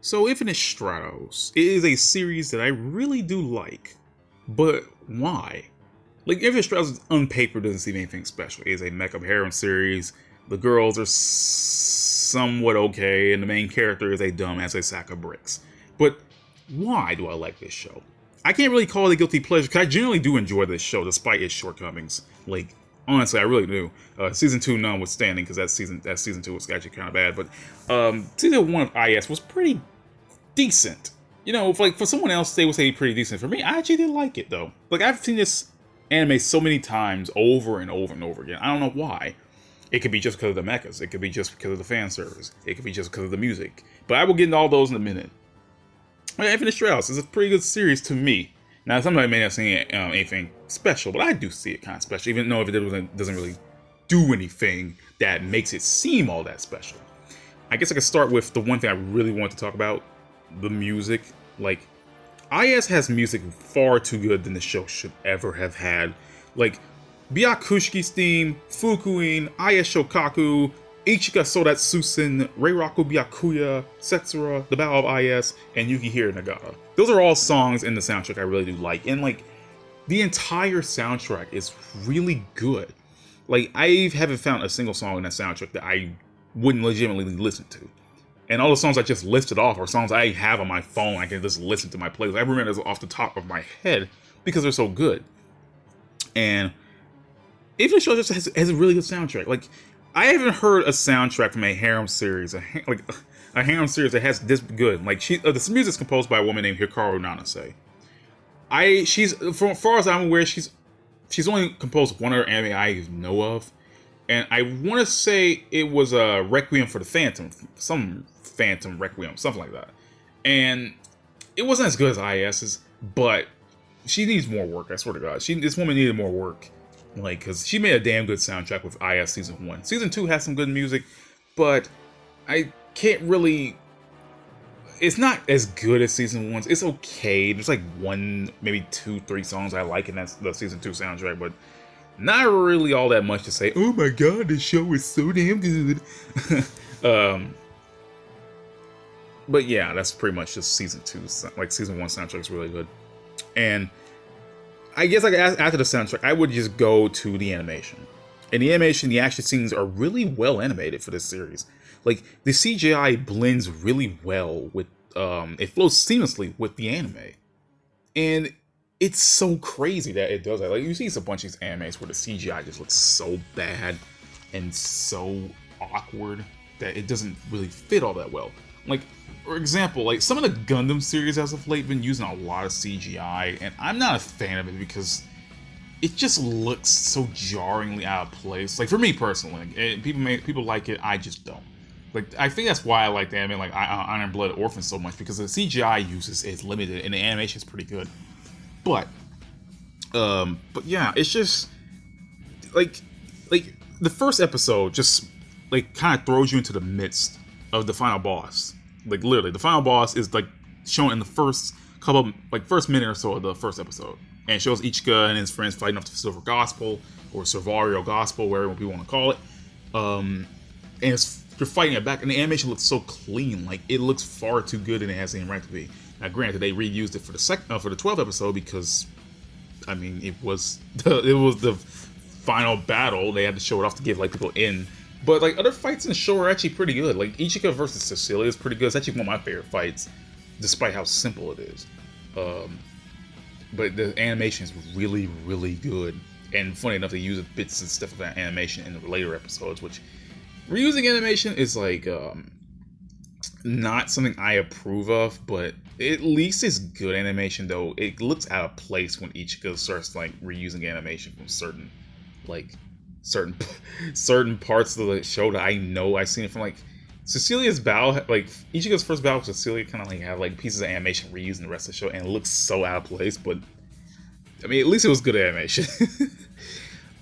So Infinite Stratos is a series that I really do like, but why? Like, Infinite Stratos on paper doesn't seem anything special. It is a Mecha Harem series. The girls are somewhat okay, and the main character is a dumb as a sack of bricks. But why do I like this show? I can't really call it a guilty pleasure, because I generally do enjoy this show despite its shortcomings. Like, honestly, I really do. Season 2 notwithstanding, because that season 2 was actually kind of bad. But season 1 of IS was pretty decent. You know, like for someone else, they would say pretty decent. For me, I actually did like it though. Like, I've seen this anime so many times over and over and over again. I don't know why. It could be just because of the mechas. It could be just because of the fan service. It could be just because of the music. But I will get into all those in a minute. Infinite Stratos is a pretty good series to me. Now, somebody may not see anything special, but I do see it kind of special, even though if it doesn't really do anything that makes it seem all that special. I guess I could start with the one thing I really want to talk about. The music. Like, IS has music far too good than the show should ever have had. Like, Byakushi's theme, Fukuin, IS Shokaku, Ichika Sodatsusen, Reiraku Byakuya, Setsura, The Battle of IS, and Yukihira Nagata. Those are all songs in the soundtrack I really do like. And, like, the entire soundtrack is really good. Like, I haven't found a single song in that soundtrack that I wouldn't legitimately listen to. And all the songs I just listed off are songs I have on my phone. I can just listen to my playlist. I remember those off the top of my head because they're so good. And even the show just has a really good soundtrack. Like, I haven't heard a soundtrack from a harem series, a harem series that has this good. Like, this music's composed by a woman named Hikaru Nanase. She's, from as far as I'm aware, she's only composed one other anime I know of. And I want to say it was a Requiem for the Phantom, some Phantom Requiem, something like that. And it wasn't as good as IS's, but she needs more work, I swear to God. This woman needed more work. Like, because she made a damn good soundtrack with IS Season 1. Season 2 has some good music, but I can't really... It's not as good as Season 1's. It's okay. There's like one, maybe 2, 3 songs I like in the Season 2 soundtrack, but not really all that much to say, oh my god, this show is so damn good. But yeah, that's pretty much just Season 2. Like, Season 1 soundtrack is really good. And I guess, like, after the soundtrack, I would just go to the animation. And the animation, the action scenes are really well animated for this series. Like, the CGI blends really well with, it flows seamlessly with the anime. And it's so crazy that it does that. Like, you see a bunch of these animes where the CGI just looks so bad and so awkward that it doesn't really fit all that well. Like, for example, like, some of the Gundam series as of late been using a lot of CGI, and I'm not a fan of it because it just looks so jarringly out of place. Like, for me personally, people like it, I just don't. Like, I think that's why I like the anime like Iron Blood Orphan so much, because the CGI uses is limited and the animation is pretty good. But yeah, it's just like the first episode just like kind of throws you into the midst of the final boss. Like, literally, the final boss is like shown in the first minute or so of the first episode, and it shows Ichika and his friends fighting off the Silver Gospel or Servario Gospel, whatever people want to call it. And you're fighting it back, and the animation looks so clean. Like, it looks far too good, and it has any right to be. Now, granted, they reused it for the 12th episode because, I mean, it was the final battle. They had to show it off to give like people in. But like, other fights in the show are actually pretty good. Like, Ichika versus Cecilia is pretty good. It's actually one of my favorite fights, despite how simple it is. But the animation is really, really good. And funny enough, they use bits and stuff of that animation in the later episodes, which reusing animation is like not something I approve of, but at least it's good animation, though. It looks out of place when Ichika starts like reusing animation from certain parts of the show that I know I've seen it from. Like, Cecilia's battle, like Ichika's first battle with Cecilia, kind of like have like pieces of animation reused in the rest of the show, and it looks so out of place. But I mean, at least it was good animation.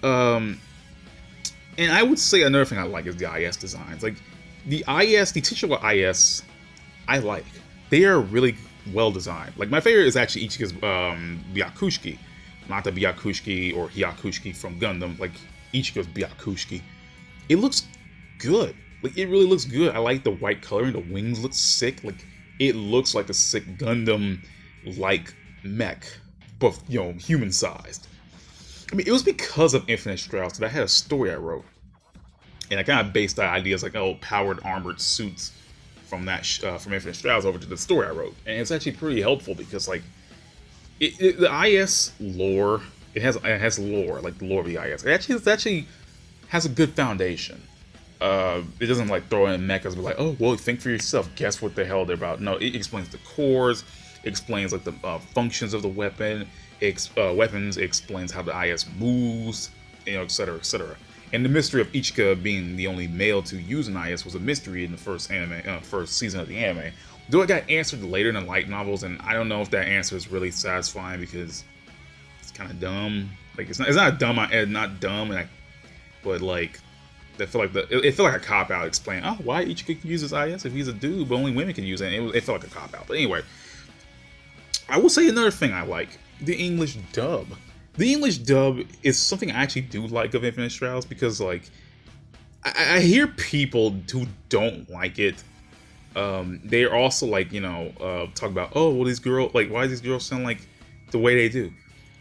And I would say another thing I like is the IS designs. Like, the titular IS, I like. They are really well designed. Like, my favorite is actually Ichika's Byakushiki, not the Byakushiki or Hyakushiki from Gundam. Like, Ichika's Byakushiki. It looks good. Like, it really looks good. I like the white coloring. The wings look sick. Like, it looks like a sick Gundam like mech, but human sized. I mean, it was because of Infinite Strauss that I had a story I wrote, and I kind of based the ideas like powered armored suits from that from Infinite Strauss over to the story I wrote, and it's actually pretty helpful because like the IS lore, it has lore like the lore of the IS. It actually has a good foundation. It doesn't like throw in mechas, but like, oh well, think for yourself. Guess what the hell they're about? No, it explains the cores, it explains like the functions of the weapon, weapons. It explains how the IS moves, etc., etc. And the mystery of Ichika being the only male to use an IS was a mystery in the first season of the anime. Though it got answered later in the light novels, and I don't know if that answer is really satisfying because it's kind of dumb. Like it's not dumb, not dumb, but like. It felt like a cop out explaining, oh, why Ichika can use his IS if he's a dude, but only women can use it. And it felt like a cop out. But anyway, I will say another thing I like: the English dub. The English dub is something I actually do like of Infinite Strauss because, like, I hear people who don't like it. They're also like, talk about, oh, well, these girls, like, why do these girls sound like the way they do?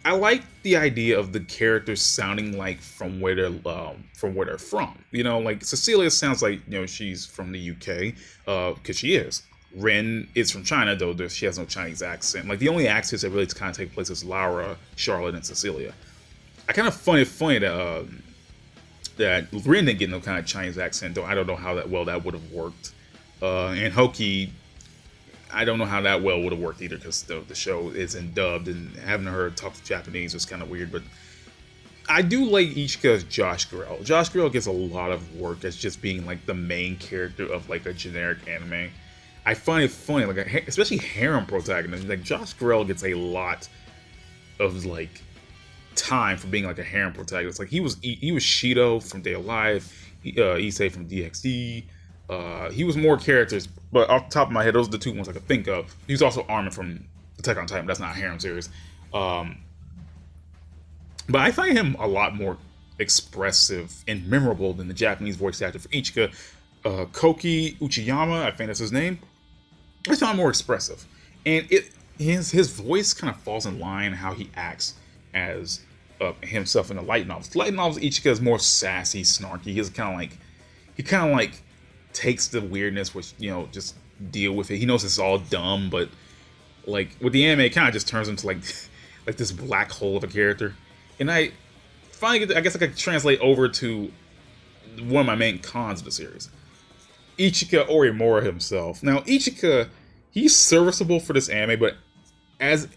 I like the idea of the characters sounding like from where they're from. Like Cecilia sounds like she's from the UK, because she is. Ren is from China, though she has no Chinese accent. Like the only accents that really kind of take place is Laura, Charlotte, and Cecilia. I kind of find it funny that that Ren didn't get no kind of Chinese accent, though I don't know how that would have worked. And Hoki, I don't know how that would have worked either because the show isn't dubbed, and having her talk Japanese was kind of weird. But I do like Ichika's Josh Grell. Josh Grell gets a lot of work as just being like the main character of like a generic anime. I find it funny, like especially harem protagonists. Like Josh Grell gets a lot of like time for being like a harem protagonist. Like he was Shido from Day of Life, Issei from DxD. He was more characters, but off the top of my head, those are the two ones I could think of. He was also Armin from Attack on Titan. That's not a harem series. But I find him a lot more expressive and memorable than the Japanese voice actor for Ichika, Koki Uchiyama. I think that's his name. I find him more expressive, and his voice kind of falls in line how he acts as himself in the light novels. The light novels, Ichika is more sassy, snarky. He kind of like takes the weirdness, which just deal with it. He knows it's all dumb, but like with the anime, it kind of just turns into like this black hole of a character. And I finally, I guess I could translate over to one of my main cons of the series, Ichika Orimura himself. Now Ichika, he's serviceable for this anime, but as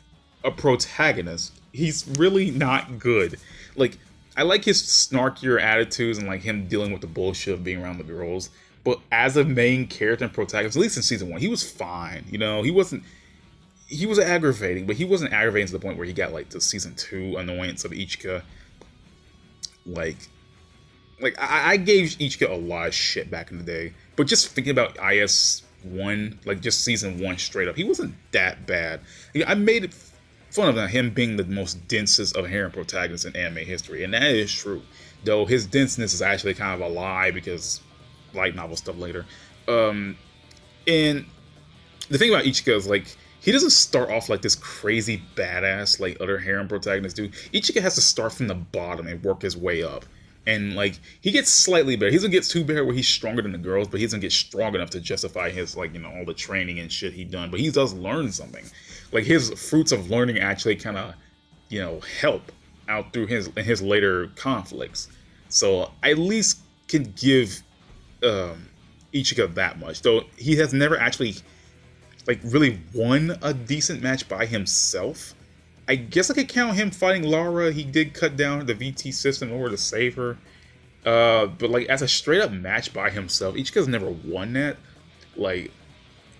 a protagonist, he's really not good. Like I like his snarkier attitudes and like him dealing with the bullshit of being around the girls. But as a main character and protagonist, at least in season 1, he was fine. He was aggravating, but he wasn't aggravating to the point where he got like to season 2 annoyance of Ichika. Like I gave Ichika a lot of shit back in the day. But just thinking about IS-1, like just season 1 straight up, he wasn't that bad. I made fun of him being the most densest of harem protagonists in anime history, and that is true. Though his denseness is actually kind of a lie because light novel stuff later. And the thing about Ichika is like he doesn't start off like this crazy badass like other harem protagonists do. Ichika has to start from the bottom and work his way up. And like he gets slightly better. He doesn't get too better where he's stronger than the girls, but he doesn't get strong enough to justify his like all the training and shit he done. But he does learn something. Like his fruits of learning actually kind of help out through his later conflicts. So I at least can give Ichika that much, though he has never actually like really won a decent match by himself. I guess I could count him fighting Laura. He did cut down the VT system in order to save her, but like as a straight up match by himself, Ichika's never won that. Like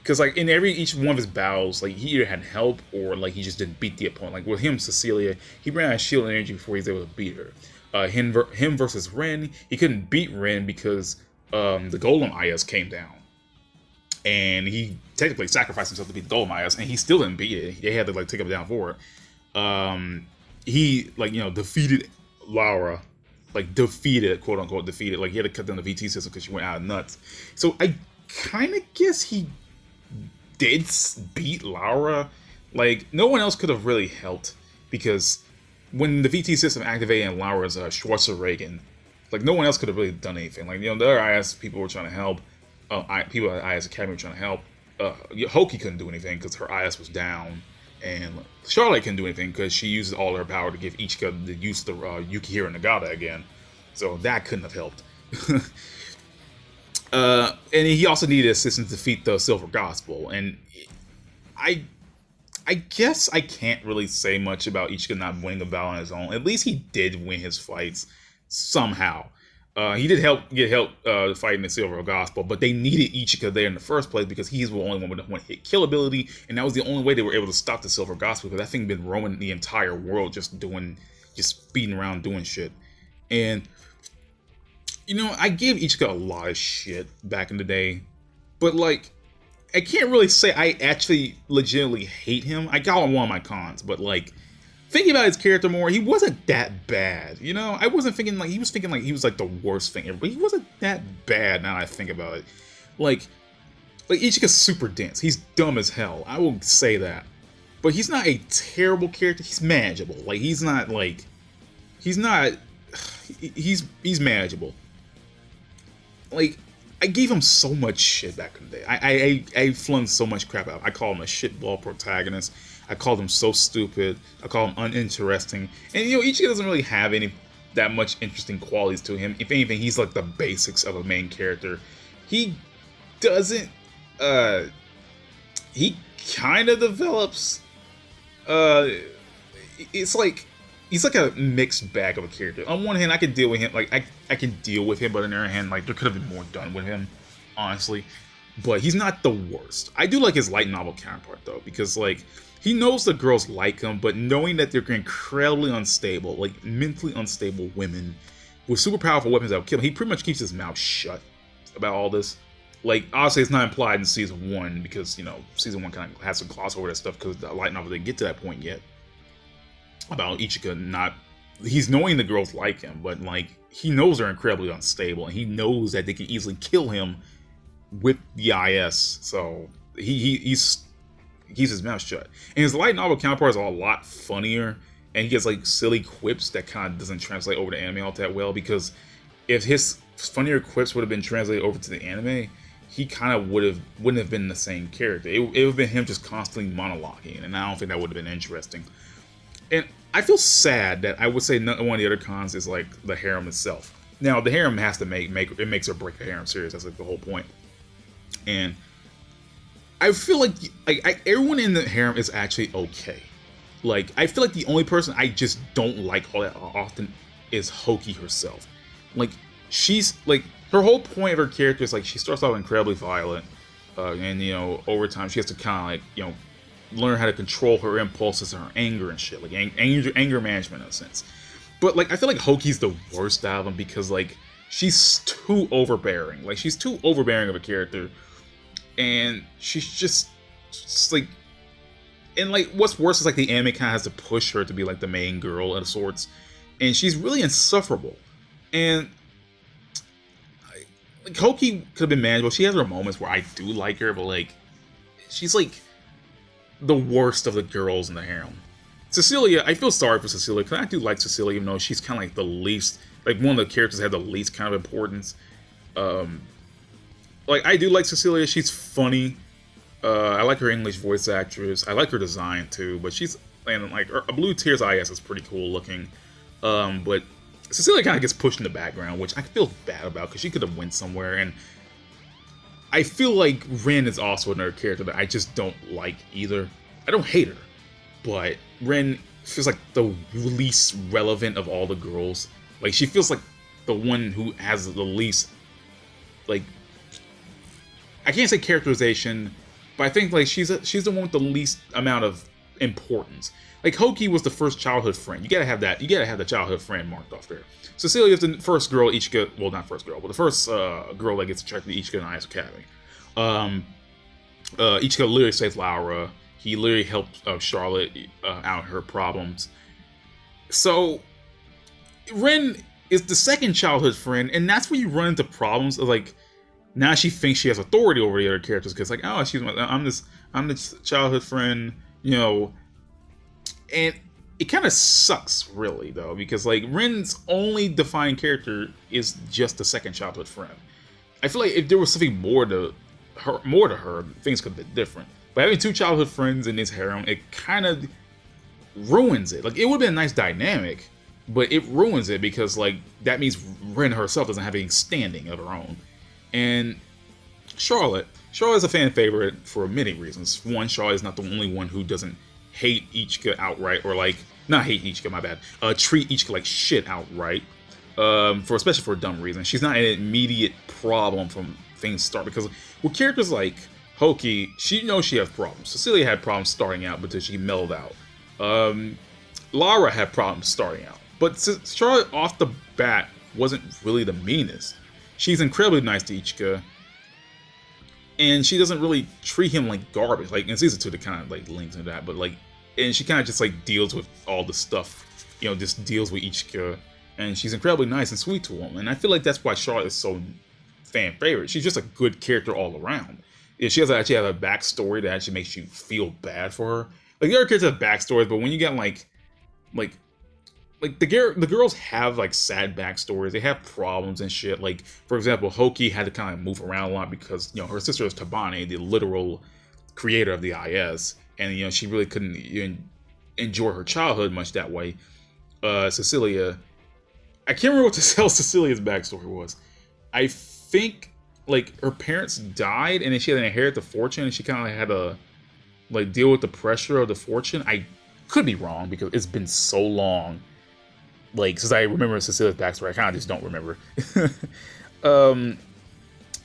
because like in each one of his battles, like he either had help or like he just didn't beat the opponent. Like with him, Cecilia, he ran out of shield energy before he was able to beat her. Him versus Ren, he couldn't beat Ren because the Golem IS came down, and he technically sacrificed himself to beat the Golem IS, and he still didn't beat it. They had to like take him down for it. He like defeated Laura, like quote unquote defeated. Like he had to cut down the VT system because she went out of nuts. So I kind of guess he did beat Laura, like, no one else could have really helped, because when the VT system activated and Laura's Schwarzenegger, like, no one else could have really done anything. Like, you know, the other IS people were trying to help, people at IS Academy were trying to help. Hoki couldn't do anything because her IS was down, and Charlotte couldn't do anything because she uses all her power to give Ichika the use of the Yukihira Nagata again, so that couldn't have helped. And he also needed assistance to defeat the Silver Gospel, and I guess I can't really say much about Ichika not winning a battle on his own. At least he did win his fights somehow. He did get help fighting the Silver Gospel, but they needed Ichika there in the first place because he's the only one with a one-hit kill ability, and that was the only way they were able to stop the Silver Gospel, because that thing been roaming the entire world just speeding around doing shit. And you know, I gave Ichika a lot of shit back in the day, but like, I can't really say I actually legitimately hate him. I got on one of my cons, but like, thinking about his character more, he wasn't that bad. You know, I wasn't thinking like, he was like the worst thing ever, but he wasn't that bad now that I think about it. Like Ichika's super dense. He's dumb as hell. I will say that. But he's not a terrible character. He's manageable. Like, he's manageable. Like, I gave him so much shit back in the day. I flung so much crap out. I called him a shitball protagonist. I called him so stupid. I called him uninteresting. And you know, Ichika doesn't really have that much interesting qualities to him. If anything, he's like the basics of a main character. He doesn't. He kind of develops. It's like he's like a mixed bag of a character. On one hand, I can deal with him. Like I can deal with him, but on the other hand, like, there could have been more done with him, honestly. But he's not the worst. I do like his light novel counterpart though, because like, he knows the girls like him, but knowing that they're incredibly unstable, like mentally unstable women with super powerful weapons that will kill him, he pretty much keeps his mouth shut about all this. Like, obviously it's not implied in season 1, because, you know, season 1 kind of has to gloss over that stuff because the light novel didn't get to that point yet. About Ichika not... He's knowing the girls like him, but, like, he knows they're incredibly unstable, and he knows that they can easily kill him with the IS, so he keeps his mouth shut. And his light novel counterpart is a lot funnier, and he gets, like, silly quips that kind of doesn't translate over to anime all that well, because if his funnier quips would have been translated over to the anime, he kind of wouldn't have been the same character. It would have been him just constantly monologuing, and I don't think that would have been interesting. And I feel sad that I would say one of the other cons is like the harem itself. Now the harem has to make it makes or break a harem series. That's like the whole point. And I feel like everyone in the harem is actually okay. Like, I feel like the only person I just don't like all that often is Hoki herself. Like, she's like, her whole point of her character is like, she starts off incredibly violent, and you know, over time she has to kind of like, you know, learn how to control her impulses and her anger and shit, like anger management in a sense. But like, I feel like Hoki's the worst out of them because like, she's too overbearing. Like, she's too overbearing of a character, and she's just like, and like, what's worse is like the anime kind of has to push her to be like the main girl of sorts, and she's really insufferable. And like, Hoki could have been manageable. She has her moments where I do like her, but like, she's like the worst of the girls in the harem. Cecilia, I feel sorry for Cecilia, because I do like Cecilia, even though she's kind of like the least, like one of the characters that had the least kind of importance. Like, I do like Cecilia. She's funny. I like her English voice actress. I like her design too, but she's, and like, a Blue Tears IS is pretty cool looking. But Cecilia kind of gets pushed in the background, which I feel bad about, because she could have went somewhere. And I feel like Ren is also another character that I just don't like either. I don't hate her, but Ren feels like the least relevant of all the girls. Like, she feels like the one who has the least, like, I can't say characterization, but I think like she's the one with the least amount of importance. Like, Hoki was the first childhood friend. You gotta have that. You gotta have the childhood friend marked off there. Cecilia is the first girl Ichika, well, not first girl, but the first girl that gets attracted to Ichika in IS Academy. Ichika literally saved Laura. He literally helped Charlotte out her problems. So Ren is the second childhood friend, and that's where you run into problems of like, now she thinks she has authority over the other characters because like, oh, I'm this childhood friend, you know, and it kind of sucks really though because like Ren's only defined character is just the second childhood friend. I feel like if there was something more to her, things could be different. But having two childhood friends in this harem, it kind of ruins it. Like it would have been a nice dynamic, but it ruins it because like that means Ren herself doesn't have any standing of her own. And Charlotte is a fan favorite for many reasons. One, Charlotte is not the only one who doesn't hate Ichika outright, or like not hate Ichika, my bad. Treat Ichika like shit outright. Especially for a dumb reason. She's not an immediate problem from things start because with characters like Hoki, she knows she has problems. Cecilia had problems starting out, but then she mellowed out. Lara had problems starting out, but Charlotte off the bat wasn't really the meanest. She's incredibly nice to Ichika, and she doesn't really treat him like garbage. Like in season 2, they kind of like links into that, but like, and she kind of just like deals with all the stuff, you know, just deals with Ichika, and she's incredibly nice and sweet to him. And I feel like that's why Charlotte is so fan favorite. She's just a good character all around. Yeah, she actually has a backstory that actually makes you feel bad for her. Like the other characters have backstories, but when you get like the girls have like sad backstories. They have problems and shit. Like for example, Hoki had to kind of move around a lot because you know her sister is Tabane, the literal creator of the IS, and you know she really couldn't even enjoy her childhood much that way. Cecilia, I can't remember what the hell Cecilia's backstory was. I think like her parents died and then she had to inherit the fortune and she kind of had to like deal with the pressure of the fortune. I could be wrong because it's been so long. Like since I remember Cecilia's backstory, I kind of just don't remember. God,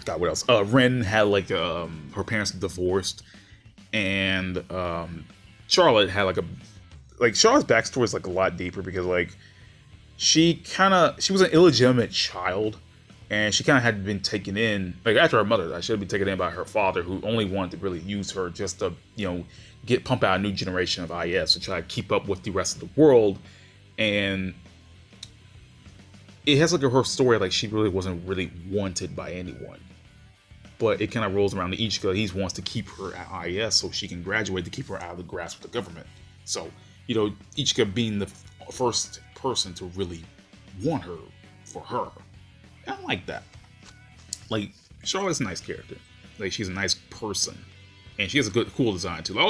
what else? Ren had like her parents divorced, and Charlotte had like Charlotte's backstory is like a lot deeper because like she was an illegitimate child. And she kind of had been taken in, like after her mother died, she had been taken in by her father, who only wanted to really use her just to, you know, pump out a new generation of IS to try to keep up with the rest of the world. And it has like her story, like she really wasn't really wanted by anyone. But it kind of rolls around to Ichika. He wants to keep her at IS so she can graduate to keep her out of the grasp of the government. So, you know, Ichika being the first person to really want her for her. I like that. Like Charlotte's a nice character. Like she's a nice person, and she has a cool design too. I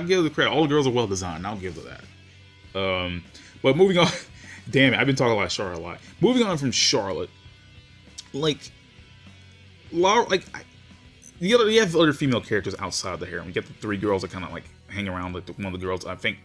give her the credit. All the girls are well designed. I'll give her that. But moving on. Damn it, I've been talking about Charlotte a lot. Moving on from Charlotte, like Laura, like you have other female characters outside the harem. You get the three girls that kind of like hang around. Like one of the girls, I think,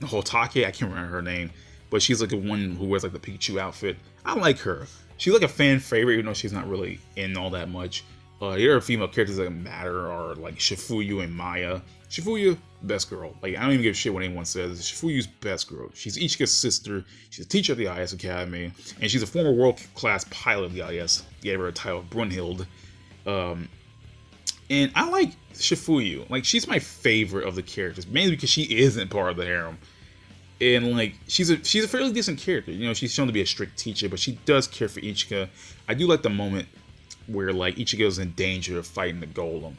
Hotake. I can't remember her name, but she's like the one who wears like the Pikachu outfit. I like her. She's like a fan favorite, even though she's not really in all that much. The other female characters that matter are like Shifuyu and Maya. Shifuyu, best girl. Like I don't even give a shit what anyone says. Shifuyu's best girl. She's Ichika's sister. She's a teacher at the IS Academy, and she's a former world-class pilot of the IS. Gave her a title of Brunhild. And I like Shifuyu. Like she's my favorite of the characters, mainly because she isn't part of the harem. And like she's a fairly decent character. You know, she's shown to be a strict teacher, but she does care for Ichika. I do like the moment where like Ichika was in danger of fighting the golem,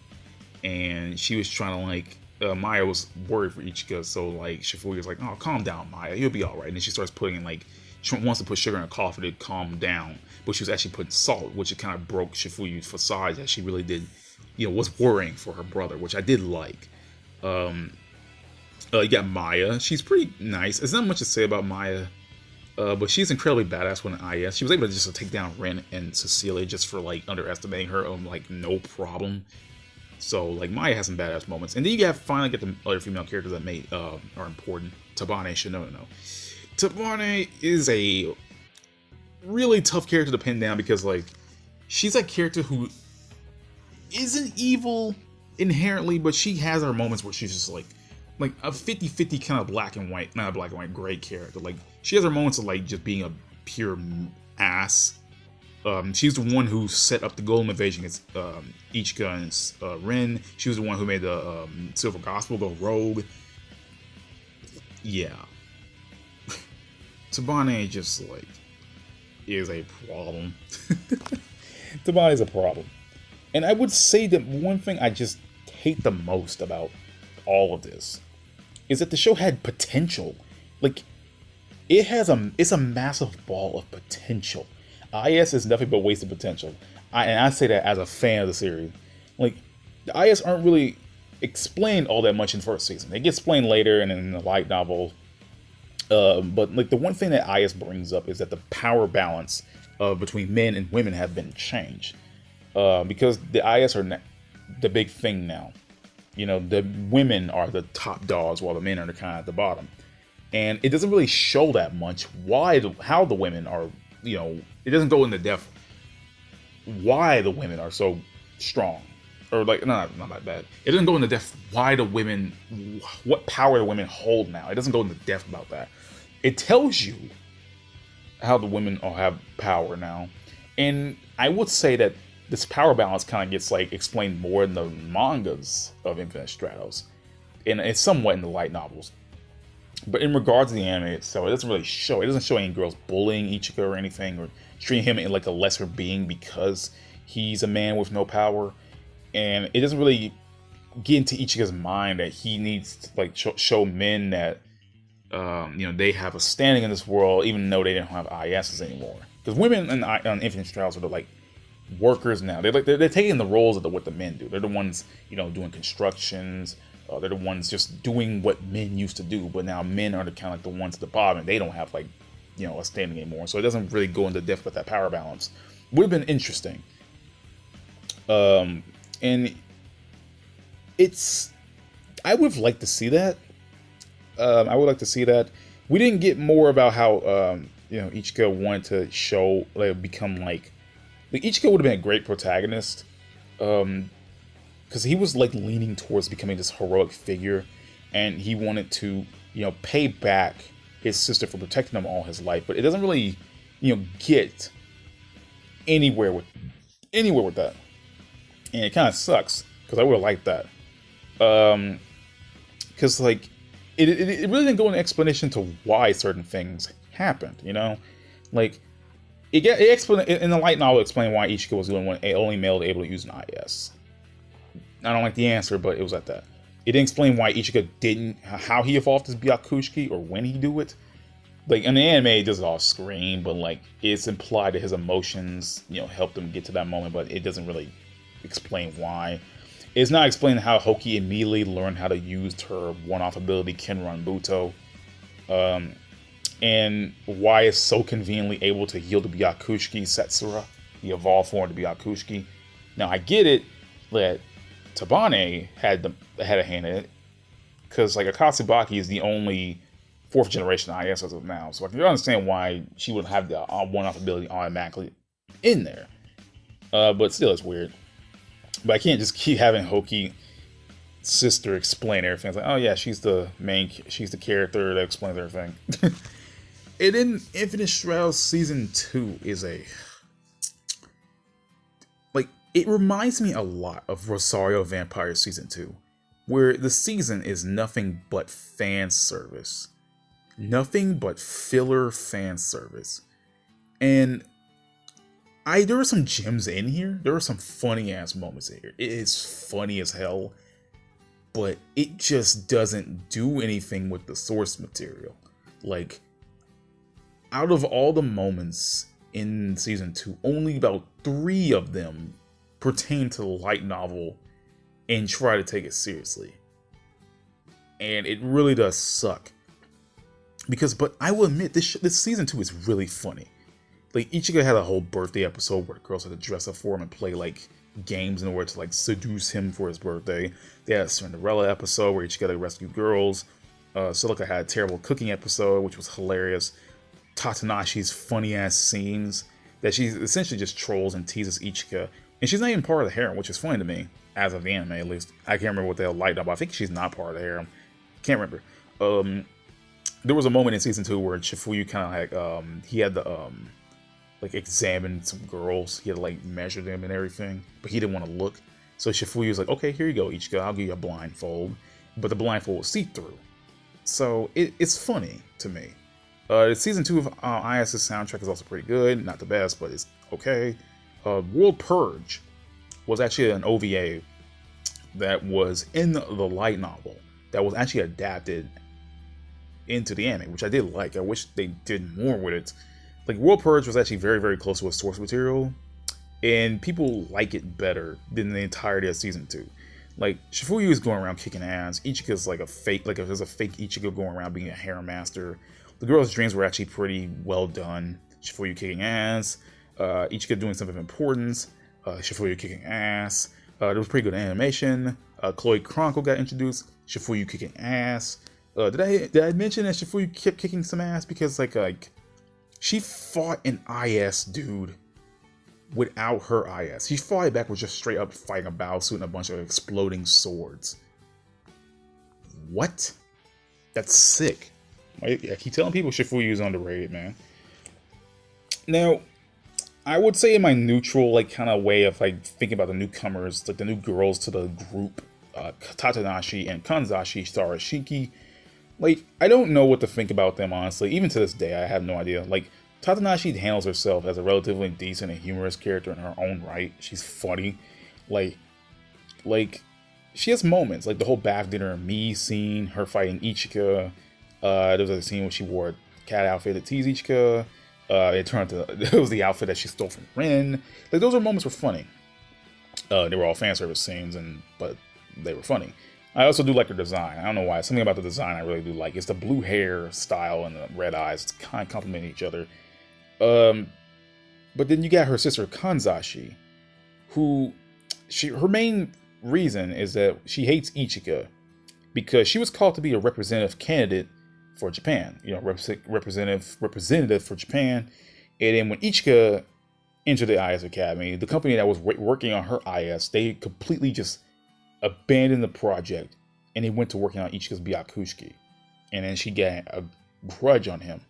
and she was trying to like Maya was worried for Ichika, so like Shifuya was like, "Oh, calm down, Maya, you'll be all right." And then she starts putting in like she wants to put sugar in her coffee to calm down, but she was actually putting salt, which it kind of broke Shifuyu's facade that she really did, you know, was worrying for her brother, which I did like. You got Maya. She's pretty nice. There's not much to say about Maya, but she's incredibly badass when in IS. She was able to just take down Ren and Cecilia just for like underestimating her, like no problem. So like Maya has some badass moments, and then you finally get the other female characters that are important. Tabane Shinono. Tabane is a really tough character to pin down because like she's a character who isn't evil inherently, but she has her moments where she's just like a 50-50 kind of black and white, not a black and white, gray character. Like she has her moments of like just being a pure ass. She's the one who set up the golem invasion against Ichika and Ren. She was the one who made the Silver Gospel go rogue. Yeah. Tabane just like is a problem. Tabane is a problem. And I would say that one thing I just hate the most about all of this is that the show had potential. Like, it's a massive ball of potential. IS is nothing but wasted potential. And I say that as a fan of the series. Like, the IS aren't really explained all that much in the first season. They get explained later and in the light novel. But like the one thing that IS brings up is that the power balance between men and women have been changed. Because the IS are the big thing now. You know, the women are the top dogs while the men are kind of at the bottom. And it doesn't really show that much how the women are, you know, it doesn't go into depth why the women are so strong. Or like, not that bad. It doesn't go into depth why the women, what power the women hold now. It doesn't go into depth about that. It tells you how the women all have power now. And I would say that this power balance kind of gets like explained more in the mangas of Infinite Stratos. And it's somewhat in the light novels. But in regards to the anime itself, it doesn't really show. It doesn't show any girls bullying Ichika or anything, or treating him in like a lesser being because he's a man with no power. And it doesn't really get into Ichika's mind that he needs to like show men that you know, they have a standing in this world, even though they don't have ISs anymore. Because women on Infinite Stratos are like workers now. They're taking the roles of what the men do. They're the ones, you know, doing constructions. They're the ones just doing what men used to do, but now men are the kind of like the ones at the bottom, and they don't have like, you know, a standing anymore. So it doesn't really go into depth with that power balance. Would have been interesting. And I would have liked to see that. I would like to see that. We didn't get more about how you know, Ichika wanted to show like become like Ichika would have been a great protagonist. Because he was like leaning towards becoming this heroic figure, and he wanted to, you know, pay back his sister for protecting him all his life. But it doesn't really, you know, get anywhere with that, and it kind of sucks because I would have liked that. Because like it really didn't go into explanation to why certain things happened. You know, like it explained in the light novel. Explained why Ichika was the only male able to use an IS. I don't like the answer, but it was at that. It didn't explain why Ichika how he evolved his Byakushiki or when he do it. Like in the anime, it does all scream, but like it's implied that his emotions, you know, helped him get to that moment, but it doesn't really explain why. It's not explaining how Hoki immediately learned how to use her one-off ability Kenran Buto, and why it's so conveniently able to heal the Byakushiki Setsura, the evolved form of the Byakushiki. Now I get it that Tabane had a hand in it, because like Akatsubaki is the only 4th generation IS as of now, so I can understand why she would have the one-off ability automatically in there. But still, it's weird. But I can't just keep having Hoki sister explain everything. It's like, oh yeah, she's the character that explains everything. And then Infinite Stratos Season 2 is it reminds me a lot of Rosario Vampire Season 2, where the season is nothing but fan service. Nothing but filler fan service. And there were some gems in here. There were some funny ass moments in here. It is funny as hell, but it just doesn't do anything with the source material. Like, out of all the moments in Season 2, only about 3 of them pertain to the light novel and try to take it seriously. And it really does suck. But I will admit, this Season 2 is really funny. Like, Ichika had a whole birthday episode where the girls had to dress up for him and play, like, games in order to, like, seduce him for his birthday. They had a Cinderella episode where Ichika had to rescue girls. Celica had a terrible cooking episode, which was hilarious. Tatanashi's funny-ass scenes that she essentially just trolls and teases Ichika. And she's not even part of the harem, which is funny to me, as of the anime at least. I can't remember what they light up. I think she's not part of the harem. Can't remember. There was a moment in Season 2 where Chifuyu kind of like, he had to, like, examine some girls. He had to, like, measure them and everything. But he didn't want to look. So Chifuyu was like, okay, here you go, Ichika. I'll give you a blindfold. But the blindfold was see-through. So it's funny to me. Season 2 of IS's soundtrack is also pretty good. Not the best, but it's okay. World Purge. was actually an OVA that was in the light novel that was actually adapted into the anime, which I did like. I wish they did more with it. Like, World Purge was actually very, very close to a source material, and people like it better than the entirety of season 2. Like, Shifuyu is going around kicking ass. Ichika's like a fake, like there's a fake Ichika going around being a harem master. The girl's dreams were actually pretty well done. Shifuyu kicking ass, Ichika doing something of importance, Shifuyu kicking ass. There was pretty good animation. Chloe Chronicle got introduced. Shifuyu kicking ass. Did I mention that Shifuyu kept kicking some ass because like she fought an IS dude without her IS. She fought it back with just straight up fighting a battle suit and a bunch of exploding swords. What? That's sick. I keep telling people Shifuyu is underrated, man. Now, I would say in my neutral, like, kind of way of like thinking about the newcomers, like the new girls to the group, Tatanashi and Kanzashi Sarashiki. Like, I don't know what to think about them, honestly. Even to this day, I have no idea. Like, Tatanashi handles herself as a relatively decent and humorous character in her own right. She's funny. Like, she has moments, like the whole bath dinner and me scene, her fighting Ichika. There was a scene where she wore a cat outfit to tease Ichika. It turned out it was the outfit that she stole from Rin. Like, those moments were funny. They were all fan service scenes, but they were funny. I also do like her design. I don't know why. Something about the design I really do like. It's the blue hair style and the red eyes. It's kind of complement each other. But then you got her sister Kanzashi, who her main reason is that she hates Ichika because she was called to be a representative candidate for Japan. You know, representative for Japan. And then when Ichika entered the IS Academy, the company that was working on her IS, they completely just abandoned the project and they went to working on Ichika's Byakushiki. And then she got a grudge on him,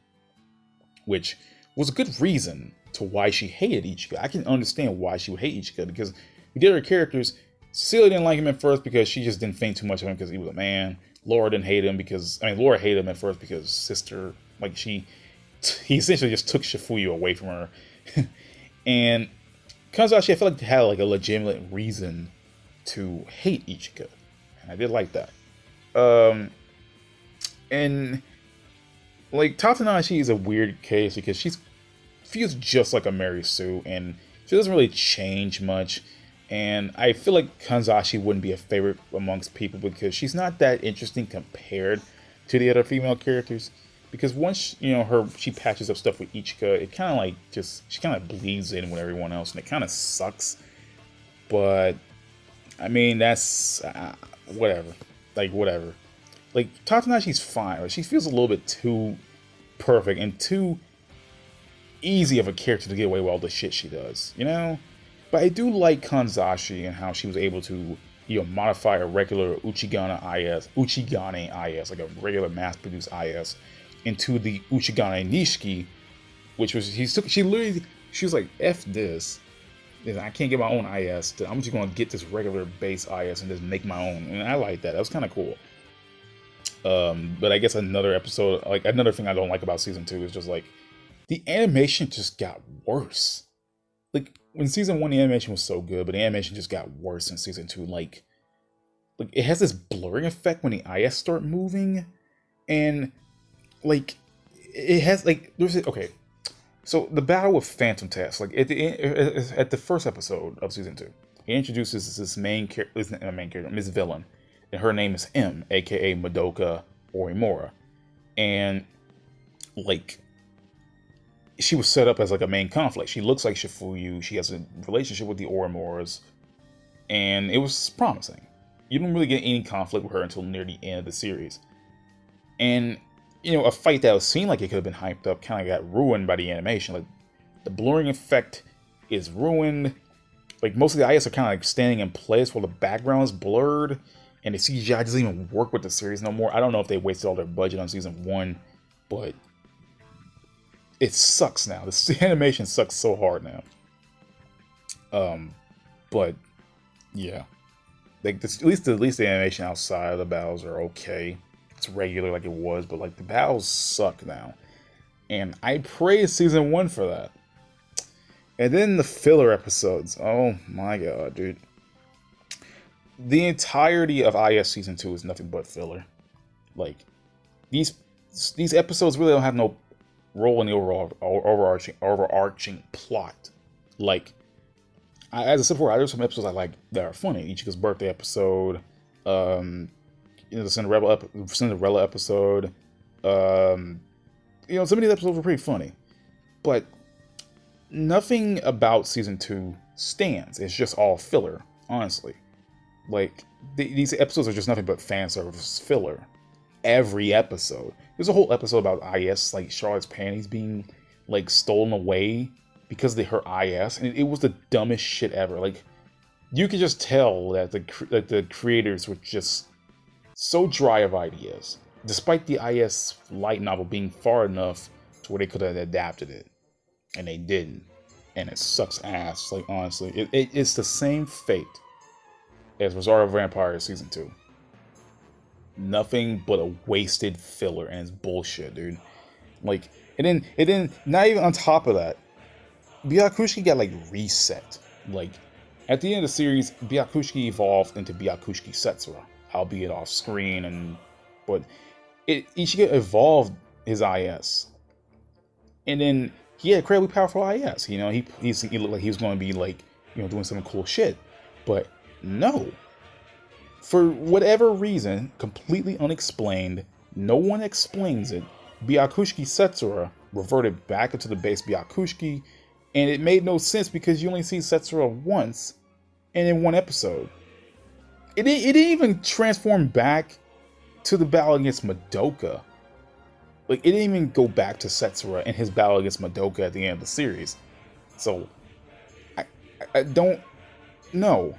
which was a good reason to why she hated Ichika. I can understand why she would hate Ichika because we did her characters. Cecilia didn't like him at first because she just didn't think too much of him because he was a man. Laura didn't hate him because, Laura hated him at first because sister, like he essentially just took Shifuyu away from her. And Kanzashi, I feel like had like a legitimate reason to hate Ichika, and I did like that. And like Tatanashi is a weird case because she feels just like a Mary Sue, and she doesn't really change much. And I feel like Kanzashi wouldn't be a favorite amongst people because she's not that interesting compared to the other female characters. Because once she patches up stuff with Ichika, it kind of like she kind of bleeds in with everyone else, and it kind of sucks. But I mean, that's whatever. Like, whatever. Like, Tatanashi's fine. But she feels a little bit too perfect and too easy of a character to get away with all the shit she does, you know? But I do like Kanzashi and how she was able to, modify a regular Uchigane IS, like a regular mass-produced IS, into the Uchigane Nishiki, which was, she was like, F this. I can't get my own IS. I'm just going to get this regular base IS and just make my own. And I like that. That was kind of cool. But I guess another episode, like another thing I don't like about season 2 is just like the animation just got worse. Like when season 1, the animation was so good, but the animation just got worse in season 2. Like it has this blurring effect when the IS start moving, and like it has like okay. So the battle with Phantom Task, like at the first episode of season 2, he introduces this Miss Villain, and her name is M, aka Madoka Orimura, and like she was set up as like a main conflict. She looks like Shifuyu. She has a relationship with the Orimuras, and it was promising. You don't really get any conflict with her until near the end of the series, and a fight that was seen like it could have been hyped up kind of got ruined by the animation. Like, the blurring effect is ruined. Like, most of the IS are kind of like standing in place while the background is blurred, and the CGI doesn't even work with the series no more. I don't know if they wasted all their budget on season 1, but it sucks now. The animation sucks so hard now. But yeah, like at least the animation outside of the battles are okay. It's regular like it was, but like the battles suck now, and I praise season 1 for that. And then the filler episodes. Oh my god, dude. The entirety of IS Season 2 is nothing but filler. Like, these episodes really don't have no role in the overarching plot. Like, as I said before, there's some episodes I like that are funny. Ichika's birthday episode, the Cinderella episode. Some of these episodes were pretty funny, but nothing about season 2 stands. It's just all filler, honestly. Like, these episodes are just nothing but fan service filler. Every episode. There's a whole episode about IS, like Charlotte's panties being like stolen away because they hurt IS, and it was the dumbest shit ever. Like, you could just tell that the creators were just so dry of ideas, despite the IS light novel being far enough to where they could have adapted it, and they didn't, and it sucks ass. Like, honestly, it's the same fate as Rosario Vampire Season 2. Nothing but a wasted filler, and it's bullshit, dude. Like, and then not even on top of that, Byakushiki got like reset. Like, at the end of the series, Byakushiki evolved into Byakushiki Setsura, albeit off screen, but Ichika evolved his IS, and then he had incredibly powerful IS. He looked like he was going to be like, doing some cool shit, but no. For whatever reason, completely unexplained, no one explains it, Byakushiki Setsura reverted back into the base Byakushiki, and it made no sense because you only see Setsura once, and in one episode. It didn't even transform back to the battle against Madoka. Like, it didn't even go back to Setsura and his battle against Madoka at the end of the series. So, I don't know.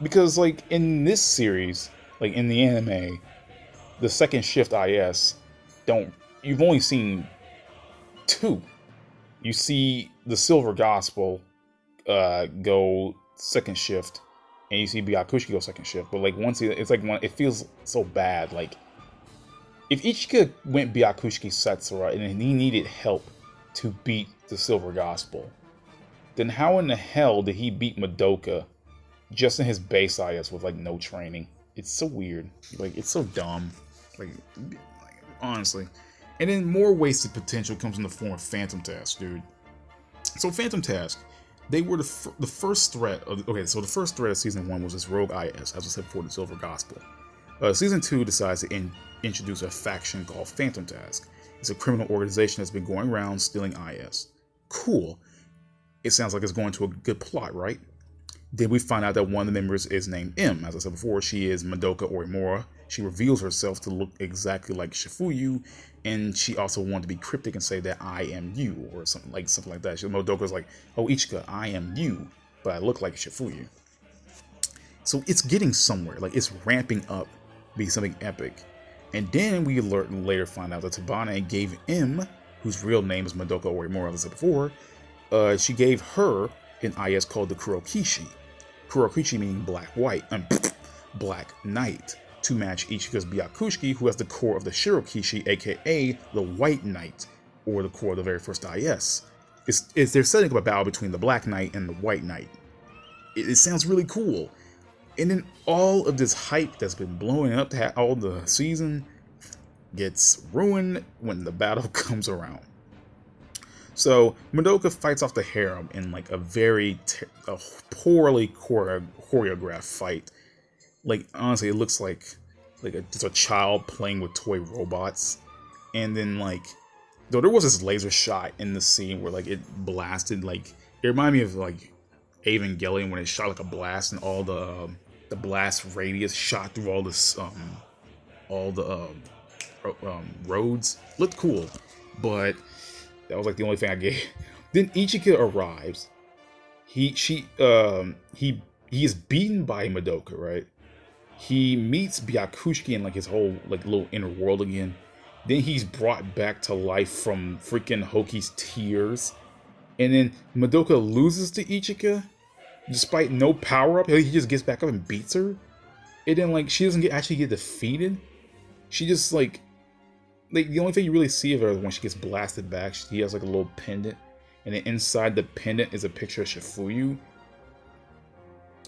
Because, like, in this series, like, in the anime, the second shift IS, you've only seen 2. You see the Silver Gospel go second shift, and you see Byakushiki go second shift. But, like, it feels so bad. Like, if Ichika went Byakushiki Setsura and he needed help to beat the Silver Gospel, then how in the hell did he beat Madoka just in his base IS with, like, no training? It's so weird. Like, it's so dumb. Like, honestly. And then more wasted potential comes in the form of Phantom Task, dude. So Phantom Task, they were the first threat of... Okay, so the first threat of Season 1 was this rogue IS, as I said before, the Silver Gospel. Season 2 decides to introduce a faction called Phantom Task. It's a criminal organization that's been going around stealing IS. Cool. It sounds like it's going to a good plot, right? Then we find out that one of the members is named M. As I said before, she is Madoka Orimura. She reveals herself to look exactly like Shifuyu, and she also wanted to be cryptic and say that I am you, or something like that. Madoka's like, oh, Ichika, I am you, but I look like Shifuyu. So it's getting somewhere. Like, it's ramping up to be something epic. And then we later find out that Tabane gave M, whose real name is Madoka Orimura, as I said before, she gave her an IS called the Kurokishi. Kurokishi meaning Black Knight, to match Ichika's Byakushiki, who has the core of the Shirokishi, aka the White Knight, or the core of the very first IS. They're setting up a battle between the Black Knight and the White Knight. It sounds really cool. And then all of this hype that's been blowing up all the season gets ruined when the battle comes around. So Madoka fights off the harem in like a very poorly choreographed fight. Like, honestly, it looks like just a child playing with toy robots. And then, like, though there was this laser shot in the scene where, like, it blasted, like, it reminded me of, like, Evangelion when it shot like a blast and all the blast radius shot through all the roads. Looked cool, but that was like the only thing I gave. Then Ichika arrives. He is beaten by Madoka, right? He meets Byakushiki in like his whole like little inner world again. Then he's brought back to life from freaking Hoki's tears. And then Madoka loses to Ichika despite no power up. He just gets back up and beats her. And then like she doesn't actually get defeated. She just like the only thing you really see of her when she gets blasted back, she has like a little pendant. and then inside the pendant is a picture of Shifuyu.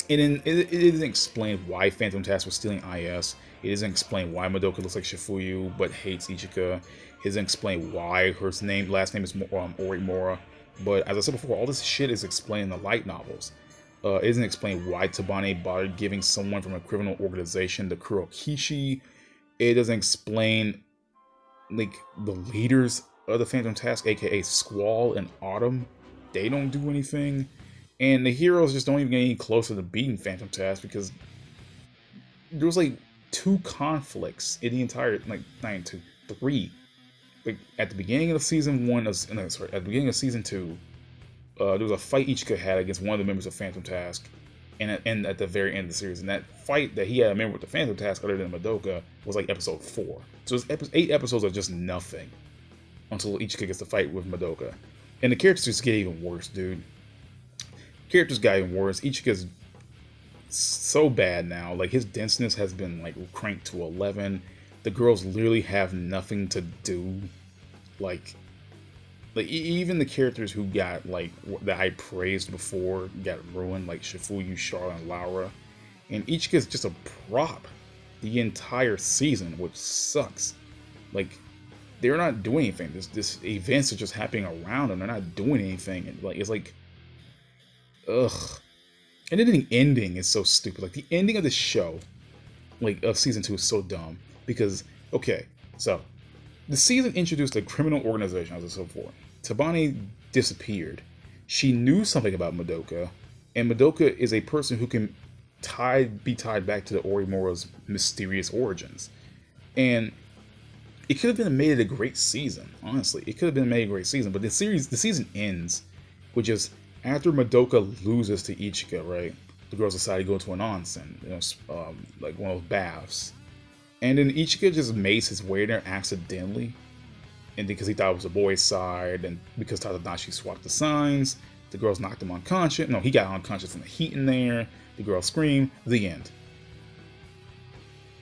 And then it doesn't explain why Phantom Task was stealing IS. It doesn't explain why Madoka looks like Shifuyu but hates Ichika. It doesn't explain why her last name is Orimura. But as I said before, all this shit is explained in the light novels. It doesn't explain why Tabane bothered giving someone from a criminal organization the Kurokishi. It doesn't explain like the leaders of the Phantom Task, aka Squall and Autumn. They don't do anything. And the heroes just don't even get any closer to beating Phantom Task because there was like 2 conflicts in the entire, like, not even 2, 3. Like, at the beginning of season 1, at the beginning of season 2, there was a fight Ichika had against one of the members of Phantom Task, and at the very end of the series. And that fight that he had a member with the Phantom Task other than Madoka was like episode 4. So it's 8 episodes of just nothing until Ichika gets to fight with Madoka. And the characters just get even worse, dude. Characters got even worse. Ichika's so bad now. Like, his denseness has been like cranked to 11. The girls literally have nothing to do. Like even the characters who got, like, that I praised before got ruined, like Shifuyu, Charlotte, and Laura. And Ichika's just a prop the entire season, which sucks. Like, they're not doing anything. This events are just happening around them. They're not doing anything. And, like, it's like, ugh. And then the ending is so stupid. Like, the ending of the show, like, of season 2 is so dumb. Because, okay, so the season introduced a criminal organization, as I said before. Tabane disappeared. She knew something about Madoka, and Madoka is a person who can be tied back to the Orimura's mysterious origins. And it could have been made a great season, honestly. It could have been made a great season, but the season ends, which is after Madoka loses to Ichika, right? The girls decide to go to an onsen, like one of those baths. And then Ichika just makes his way there accidentally. And because he thought it was the boys' side, and because Tadanashi swapped the signs, the girls knocked him unconscious. No, he got unconscious from the heat in there. The girls scream. The end.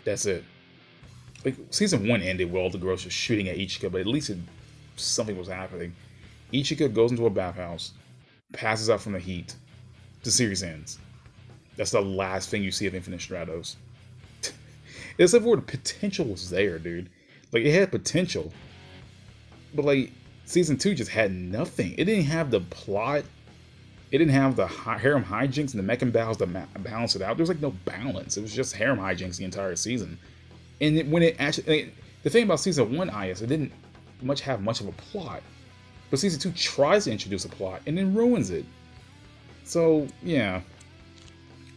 That's it. Like, season 1 ended with all the girls just shooting at Ichika, but at least something was happening. Ichika goes into a bathhouse, passes out from the heat. The series ends. That's the last thing you see of Infinite Stratos. Except for the potential was there, dude. Like, it had potential. But, like, season 2 just had nothing. It didn't have the plot. It didn't have the harem hijinks and the mech and battles to balance it out. There was, like, no balance. It was just harem hijinks the entire season. And when it actually... the thing about season 1, IS, it didn't have much of a plot. But season 2 tries to introduce a plot and then ruins it. So, yeah.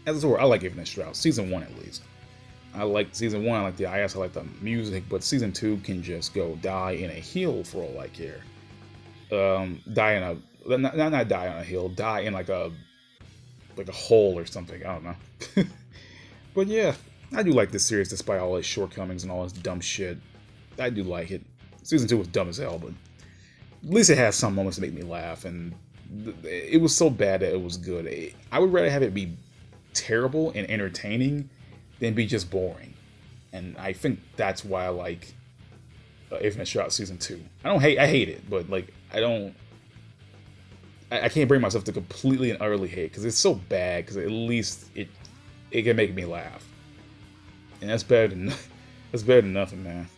As a whole, I like Infinite Stratos. Season 1, at least. I like season 1, I like the IS, I like the music, but season 2 can just go die in a hill for all I care. Die in a... Not die on a hill, die in like a hole or something, I don't know. But yeah, I do like this series despite all its shortcomings and all its dumb shit. I do like it. Season 2 was dumb as hell, but at least it has some moments to make me laugh, and it was so bad that it was good. I would rather have it be terrible and entertaining than be just boring. And I think that's why I like Infinite Stratos Season 2. I hate it, but like, I can't bring myself to completely and utterly hate, because it's so bad, because at least it can make me laugh. And that's better than nothing, man.